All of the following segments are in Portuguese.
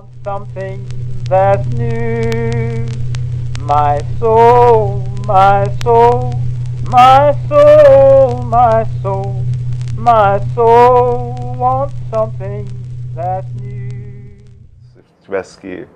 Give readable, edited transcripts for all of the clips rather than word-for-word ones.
want something that's new. My soul, my soul, my soul, my soul, my soul wants something that's new. Se tivesse que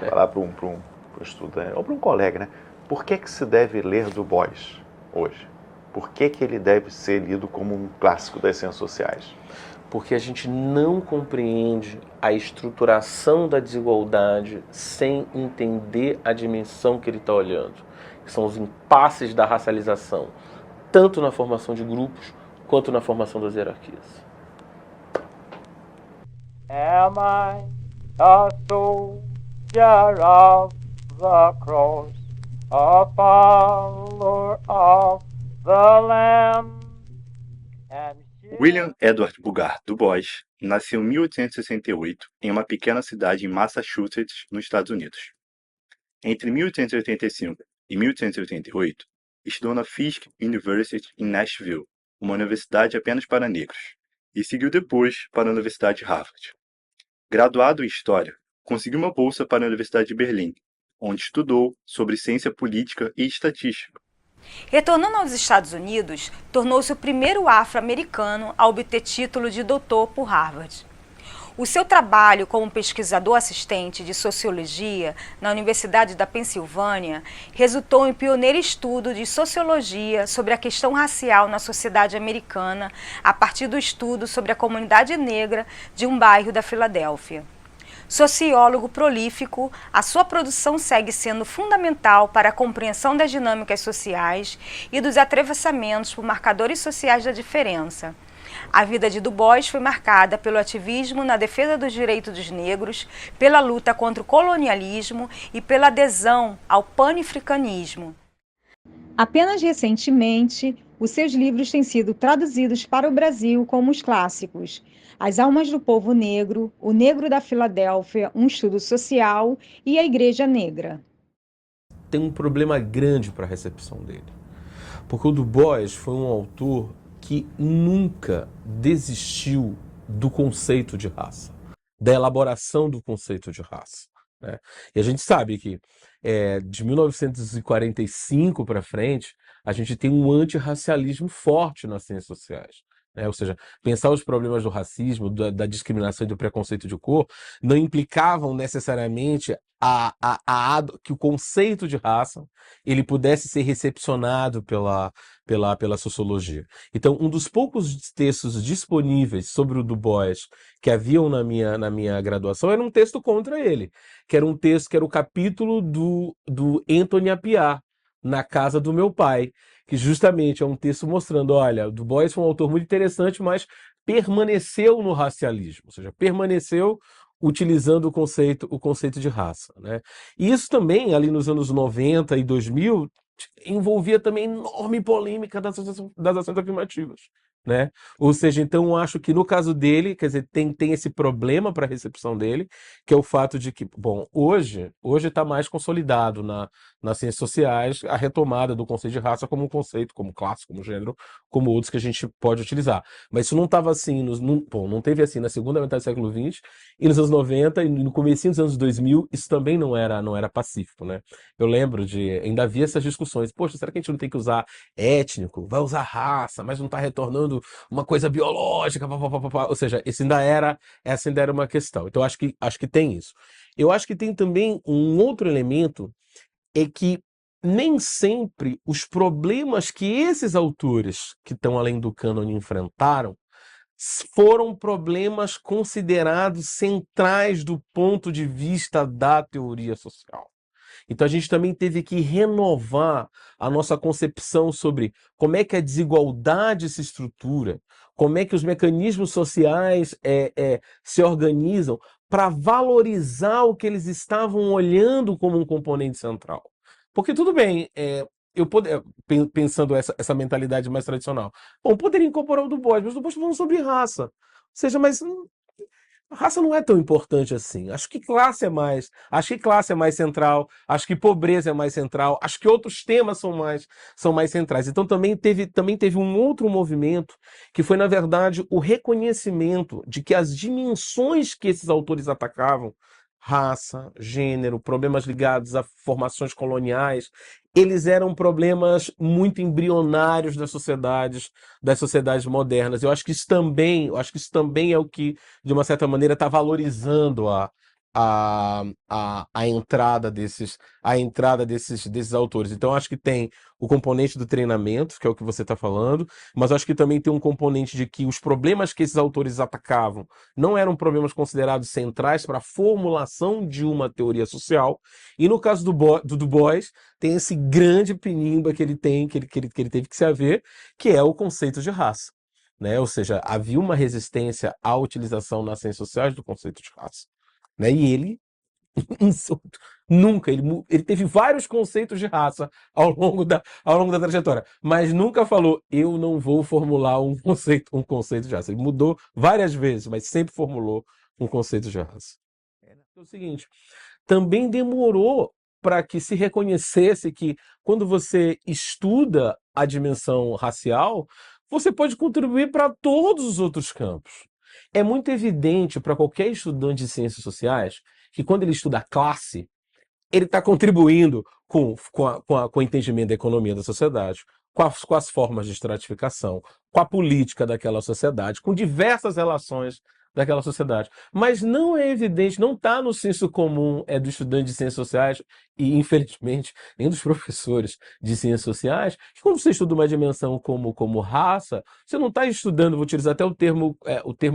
falar para um estudante, ou para um colega, né? Por que se deve ler Du Bois hoje? Por que ele deve ser lido como um clássico das ciências sociais? Porque a gente não compreende a estruturação da desigualdade sem entender a dimensão que ele está olhando, que são os impasses da racialização, tanto na formação de grupos quanto na formação das hierarquias. Am I a soldier of the cross, a follower of the Lamb? William Edward Bogart Du Bois nasceu em 1868 em uma pequena cidade em Massachusetts, nos Estados Unidos. Entre 1885 e 1888, estudou na Fisk University em Nashville, uma universidade apenas para negros, e seguiu depois para a Universidade de Harvard. Graduado em História, conseguiu uma bolsa para a Universidade de Berlim, onde estudou sobre ciência política e estatística. Retornando aos Estados Unidos, tornou-se o primeiro afro-americano a obter título de doutor por Harvard. O seu trabalho como pesquisador assistente de sociologia na Universidade da Pensilvânia resultou em pioneiro estudo de sociologia sobre a questão racial na sociedade americana a partir do estudo sobre a comunidade negra de um bairro da Filadélfia. Sociólogo prolífico, a sua produção segue sendo fundamental para a compreensão das dinâmicas sociais e dos atravessamentos por marcadores sociais da diferença. A vida de Du Bois foi marcada pelo ativismo na defesa dos direitos dos negros, pela luta contra o colonialismo e pela adesão ao panafricanismo. Apenas recentemente, os seus livros têm sido traduzidos para o Brasil como os clássicos As Almas do Povo Negro, O Negro da Filadélfia, um estudo social e A Igreja Negra. Tem um problema grande para a recepção dele, porque o Du Bois foi um autor que nunca desistiu do conceito de raça, da elaboração do conceito de raça, né? E a gente sabe que de 1945 para frente, a gente tem um antirracialismo forte nas ciências sociais. Ou seja, pensar os problemas do racismo, da discriminação e do preconceito de cor não implicavam necessariamente que o conceito de raça ele pudesse ser recepcionado pela sociologia. Então, um dos poucos textos disponíveis sobre o Du Bois que haviam na minha graduação era um texto contra ele, que era um texto que era o capítulo do Anthony Appiah, Na Casa do Meu Pai, que justamente é um texto mostrando, olha, Du Bois foi um autor muito interessante, mas permaneceu no racialismo, ou seja, permaneceu utilizando o conceito de raça, né? E isso também, ali nos anos 90 e 2000, envolvia também enorme polêmica das ações afirmativas, né? Ou seja, então eu acho que no caso dele, quer dizer, tem esse problema para a recepção dele, que é o fato de que, bom, hoje está mais consolidado nas ciências sociais a retomada do conceito de raça como um conceito, como classe, como gênero, como outros que a gente pode utilizar. Mas isso não estava assim, não teve assim na segunda metade do século XX, e nos anos 90 e no comecinho dos anos 2000, isso também não era pacífico, né? Eu lembro ainda havia essas discussões, poxa, será que a gente não tem que usar étnico? Vai usar raça, mas não está retornando uma coisa biológica, ou seja, essa ainda era uma questão. Então acho que tem isso. Eu acho que tem também um outro elemento, é que nem sempre os problemas que esses autores que estão além do cânone enfrentaram foram problemas considerados centrais do ponto de vista da teoria social. Então a gente também teve que renovar a nossa concepção sobre como é que a desigualdade se estrutura, como é que os mecanismos sociais se organizam para valorizar o que eles estavam olhando como um componente central. Porque tudo bem, pensando essa mentalidade mais tradicional, bom, poderia incorporar o Du Bois, mas o Du Bois está falando sobre raça. Ou seja, mas raça não é tão importante assim. Acho que classe é mais central, acho que pobreza é mais central, acho que outros temas são mais centrais. Então também teve um outro movimento que foi, na verdade, o reconhecimento de que as dimensões que esses autores atacavam, raça, gênero, problemas ligados a formações coloniais, eles eram problemas muito embrionários das sociedades modernas. Eu acho que isso também é o que, de uma certa maneira, está valorizando a entrada desses autores. Então, eu acho que tem o componente do treinamento, que é o que você está falando, mas eu acho que também tem um componente de que os problemas que esses autores atacavam não eram problemas considerados centrais para a formulação de uma teoria social. E no caso do Du Bois, tem esse grande pinimba que ele teve que se haver, que é o conceito de raça. Né? Ou seja, havia uma resistência à utilização nas ciências sociais do conceito de raça. Né? E ele nunca, ele teve vários conceitos de raça ao longo da trajetória, mas nunca falou, eu não vou formular um conceito de raça. Ele mudou várias vezes, mas sempre formulou um conceito de raça. É o seguinte, também demorou para que se reconhecesse que quando você estuda a dimensão racial, você pode contribuir para todos os outros campos. É muito evidente para qualquer estudante de ciências sociais que quando ele estuda a classe, ele está contribuindo com o entendimento da economia da sociedade, com as formas de estratificação, com a política daquela sociedade, com diversas relações daquela sociedade. Mas não é evidente, não está no senso comum do estudante de ciências sociais e, infelizmente, nem dos professores de ciências sociais, que quando você estuda uma dimensão como raça, você não está estudando, vou utilizar até o termo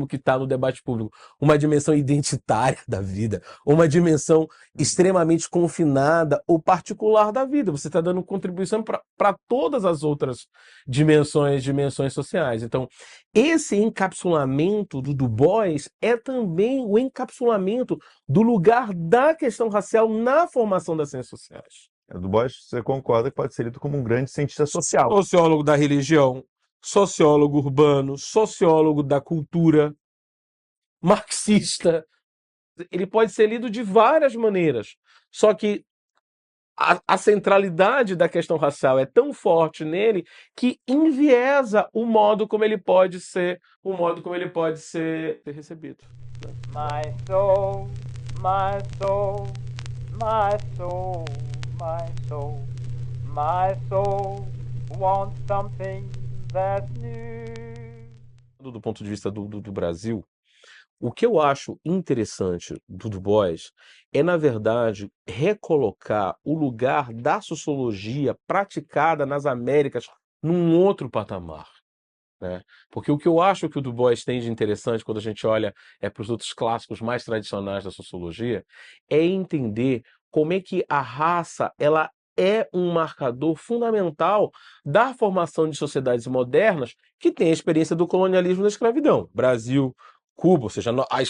que está no debate público, uma dimensão identitária da vida, uma dimensão extremamente confinada ou particular da vida. Você está dando contribuição para todas as outras dimensões sociais. Então, esse encapsulamento do Du Bois é também o encapsulamento do lugar da questão racial na formação das ciências sociais. Du Bois, você concorda que pode ser lido como um grande cientista social? Sociólogo da religião, sociólogo urbano, sociólogo da cultura, marxista. Ele pode ser lido de várias maneiras. Só que a centralidade da questão racial é tão forte nele que enviesa o modo como ele pode ser recebido. My soul, my soul, my soul, my soul, my soul wants something that's new. Do ponto de vista do Brasil, o que eu acho interessante do Du Bois é, na verdade, recolocar o lugar da sociologia praticada nas Américas num outro patamar. Né? Porque o que eu acho que o Du Bois tem de interessante quando a gente olha para os outros clássicos mais tradicionais da sociologia é entender como é que a raça ela é um marcador fundamental da formação de sociedades modernas que têm a experiência do colonialismo e da escravidão. Brasil, Cuba, ou seja, a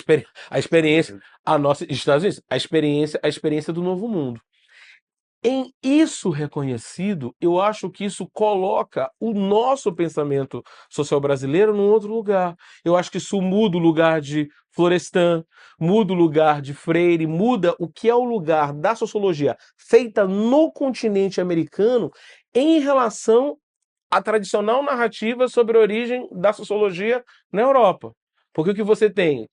experiência, a nossa Estados Unidos, a experiência do Novo Mundo. Em isso reconhecido, eu acho que isso coloca o nosso pensamento social brasileiro num outro lugar. Eu acho que isso muda o lugar de Florestan, muda o lugar de Freire, muda o que é o lugar da sociologia feita no continente americano em relação à tradicional narrativa sobre a origem da sociologia na Europa. Porque o que você tem?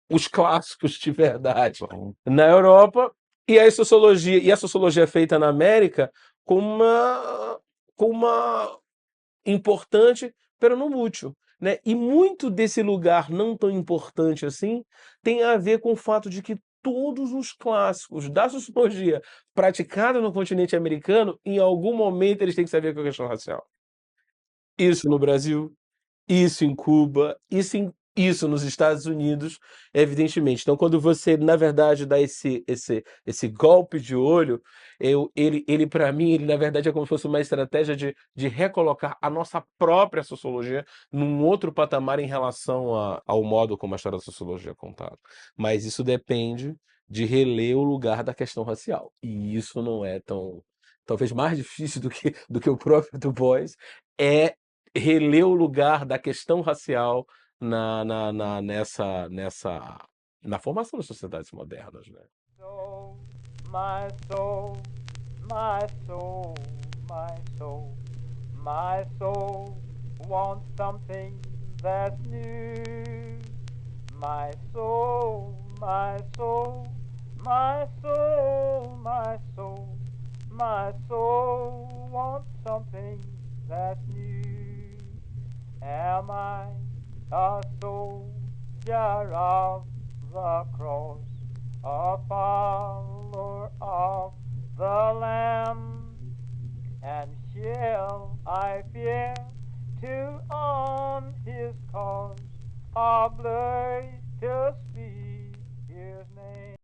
Os clássicos de verdade na Europa e a sociologia feita na América com uma importante, pero não útil. Né? E muito desse lugar não tão importante assim tem a ver com o fato de que todos os clássicos da sociologia praticada no continente americano, em algum momento eles têm que saber com a questão racial. Isso no Brasil, isso em Cuba, isso nos Estados Unidos, evidentemente. Então, quando você, na verdade, dá esse golpe de olho, ele para mim, ele na verdade é como se fosse uma estratégia de recolocar a nossa própria sociologia num outro patamar em relação ao modo como a história da sociologia é contada. Mas isso depende de reler o lugar da questão racial. E isso não é talvez mais difícil do que o próprio Du Bois, é reler o lugar da questão racial na formação das sociedades modernas, né? Soul, my soul, my soul, my soul, my soul wants something that's new. My soul, my soul, My soul, my soul, my soul wants something that's new. Am I a soldier of the cross, a follower of the Lamb? And shall I fear to on his cause, or blur to speak his name?